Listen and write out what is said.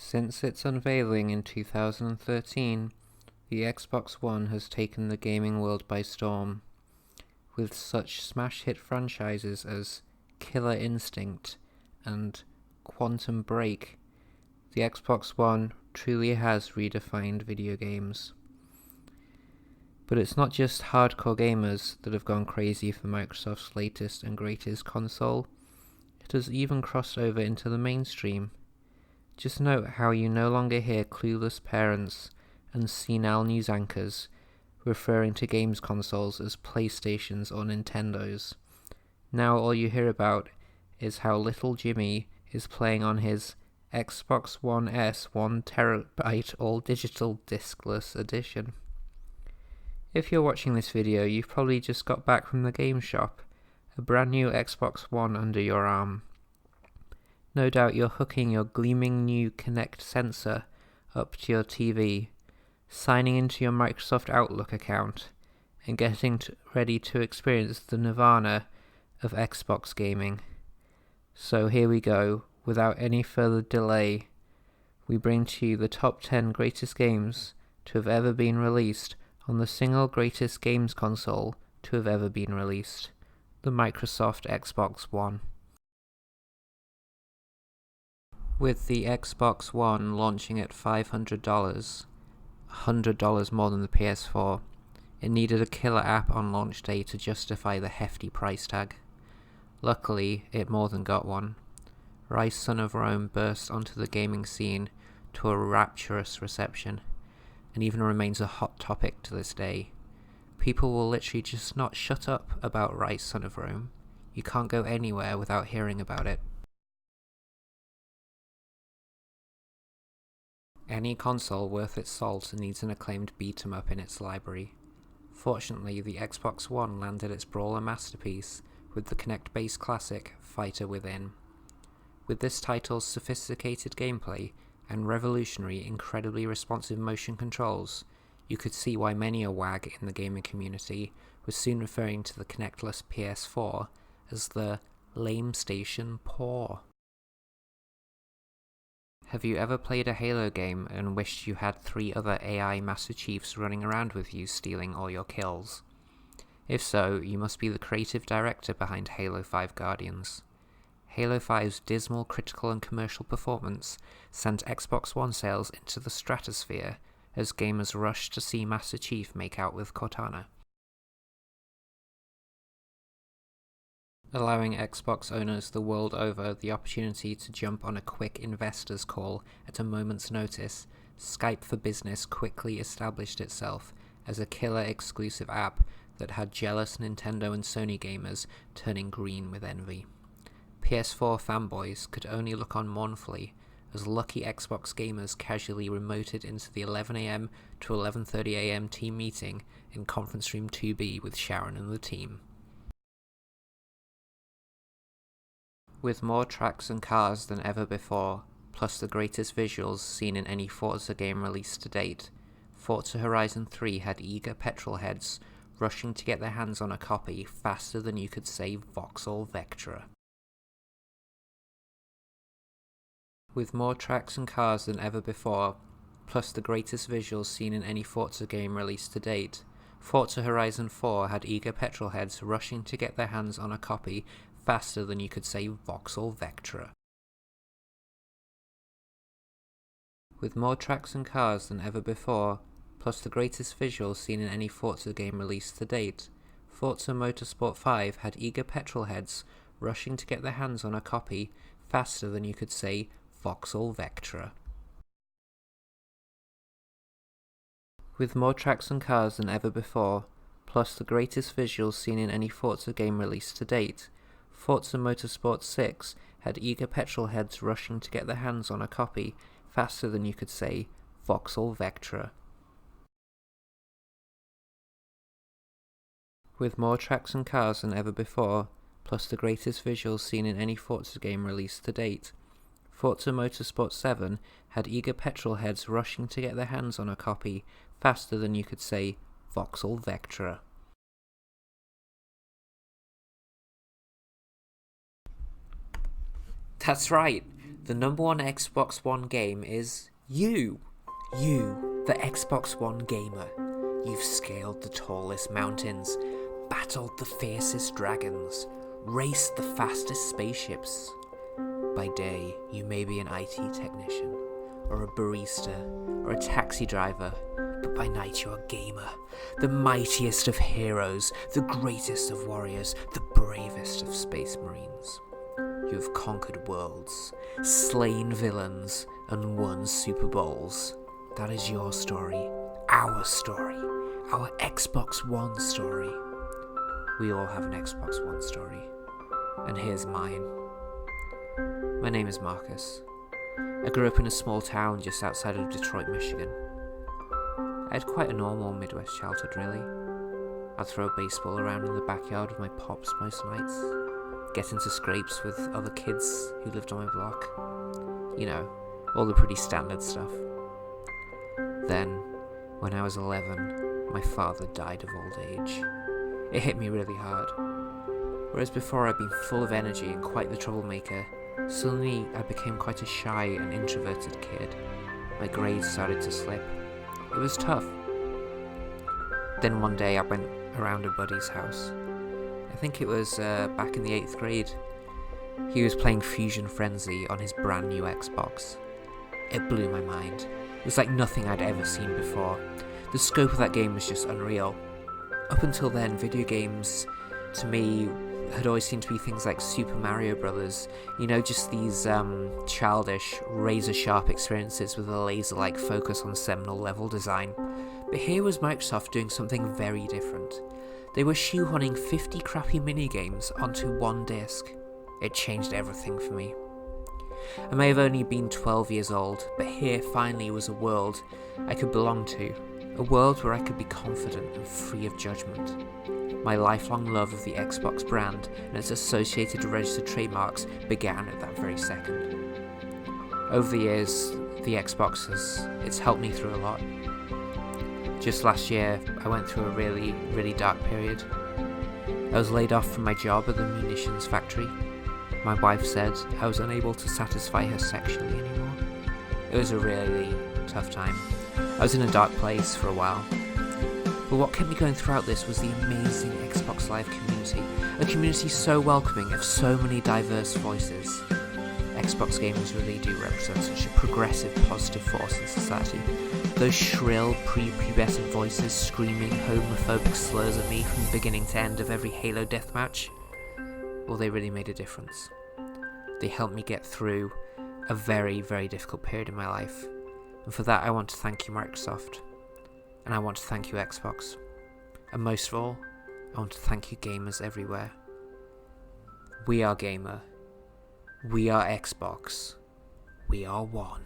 Since its unveiling in 2013, the Xbox One has taken the gaming world by storm. With such smash hit franchises as Killer Instinct and Quantum Break, the Xbox One truly has redefined video games. But it's not just hardcore gamers that have gone crazy for Microsoft's latest and greatest console. It has even crossed over into the mainstream. Just note how you no longer hear clueless parents and senile news anchors referring to games consoles as PlayStations or Nintendos. Now all you hear about is how little Jimmy is playing on his Xbox One S 1TB all-digital discless edition. If you're watching this video, you've probably just got back from the game shop, a brand new Xbox One under your arm. No doubt you're hooking your gleaming new Kinect sensor up to your TV, signing into your Microsoft Outlook account, and getting ready to experience the nirvana of Xbox gaming. So here we go, without any further delay, we bring to you the top 10 greatest games to have ever been released on the single greatest games console to have ever been released, the Microsoft Xbox One. With the Xbox One launching at $500, $100 more than the PS4, it needed a killer app on launch day to justify the hefty price tag. Luckily, it more than got one. Rise Son of Rome burst onto the gaming scene to a rapturous reception, and even remains a hot topic to this day. People will literally just not shut up about Rise Son of Rome. You can't go anywhere without hearing about it. Any console worth its salt needs an acclaimed beat-em-up in its library. Fortunately, the Xbox One landed its brawler masterpiece with the Kinect-based classic Fighter Within. With this title's sophisticated gameplay and revolutionary, incredibly responsive motion controls, you could see why many a wag in the gaming community was soon referring to the Kinectless PS4 as the lame station poor. Have you ever played a Halo game and wished you had 3 other AI Master Chiefs running around with you stealing all your kills? If so, you must be the creative director behind Halo 5 Guardians. Halo 5's dismal critical and commercial performance sent Xbox One sales into the stratosphere as gamers rushed to see Master Chief make out with Cortana, allowing Xbox owners the world over the opportunity to jump on a quick investors call at a moment's notice. Skype for Business quickly established itself as a killer exclusive app that had jealous Nintendo and Sony gamers turning green with envy. PS4 fanboys could only look on mournfully as lucky Xbox gamers casually remoted into the 11 AM to 11:30 AM team meeting in Conference Room 2B with Sharon and the team. With more tracks and cars than ever before, plus the greatest visuals seen in any Forza game released to date, Forza Horizon 3 had eager petrolheads rushing to get their hands on a copy faster than you could say Vauxhall Vectra. With more tracks and cars than ever before, plus the greatest visuals seen in any Forza game released to date, Forza Horizon 4 had eager petrolheads rushing to get their hands on a copy faster than you could say Vauxhall Vectra. With more tracks and cars than ever before, plus the greatest visuals seen in any Forza game released to date, Forza Motorsport 5 had eager petrolheads rushing to get their hands on a copy faster than you could say Vauxhall Vectra. With more tracks and cars than ever before, plus the greatest visuals seen in any Forza game released to date, Forza Motorsport 6 had eager petrolheads rushing to get their hands on a copy faster than you could say Vauxhall Vectra. With more tracks and cars than ever before, plus the greatest visuals seen in any Forza game released to date, Forza Motorsport 7 had eager petrolheads rushing to get their hands on a copy faster than you could say Vauxhall Vectra. That's right, The number one Xbox One game is you. You, the Xbox One gamer. You've scaled the tallest mountains, battled the fiercest dragons, raced the fastest spaceships. By day, you may be an IT technician, or a barista, or a taxi driver, but by night you are a gamer, the mightiest of heroes, the greatest of warriors, the bravest of space marines. You have conquered worlds, slain villains, and won Super Bowls. That is your story, our Xbox One story. We all have an Xbox One story, and here's mine. My name is Marcus. I grew up in a small town just outside of Detroit, Michigan. I had quite a normal Midwest childhood, really. I'd throw a baseball around in the backyard with my pops most nights, get into scrapes with other kids who lived on my block. You know, all the pretty standard stuff. Then, when I was 11, my father died of old age. It hit me really hard. Whereas before I'd been full of energy and quite the troublemaker, suddenly I became quite a shy and introverted kid. My grades started to slip. It was tough. Then one day I went around a buddy's house. I think it was back in the 8th grade. He was playing Fusion Frenzy on his brand new Xbox. It blew my mind. It was like nothing I'd ever seen before. The scope of that game was just unreal. Up until then, video games, to me, had always seemed to be things like Super Mario Brothers. You know, just these childish, razor-sharp experiences with a laser-like focus on seminal level design. But here was Microsoft doing something very different. They were shoehorning 50 crappy minigames onto one disc. It changed everything for me. I may have only been 12 years old, but here finally was a world I could belong to. A world where I could be confident and free of judgment. My lifelong love of the Xbox brand and its associated registered trademarks began at that very second. Over the years, the Xbox it's helped me through a lot. Just last year, I went through a really, really dark period. I was laid off from my job at the munitions factory. My wife said I was unable to satisfy her sexually anymore. It was a really tough time. I was in a dark place for a while. But what kept me going throughout this was the amazing Xbox Live community. A community so welcoming of so many diverse voices. Xbox gamers really do represent such a progressive, positive force in society. Those shrill, pre-pubescent voices screaming homophobic slurs at me from beginning to end of every Halo deathmatch, well, they really made a difference. They helped me get through a very, very difficult period in my life. And for that, I want to thank you, Microsoft. And I want to thank you, Xbox. And most of all, I want to thank you, gamers everywhere. We are gamer. We are Xbox. We are one.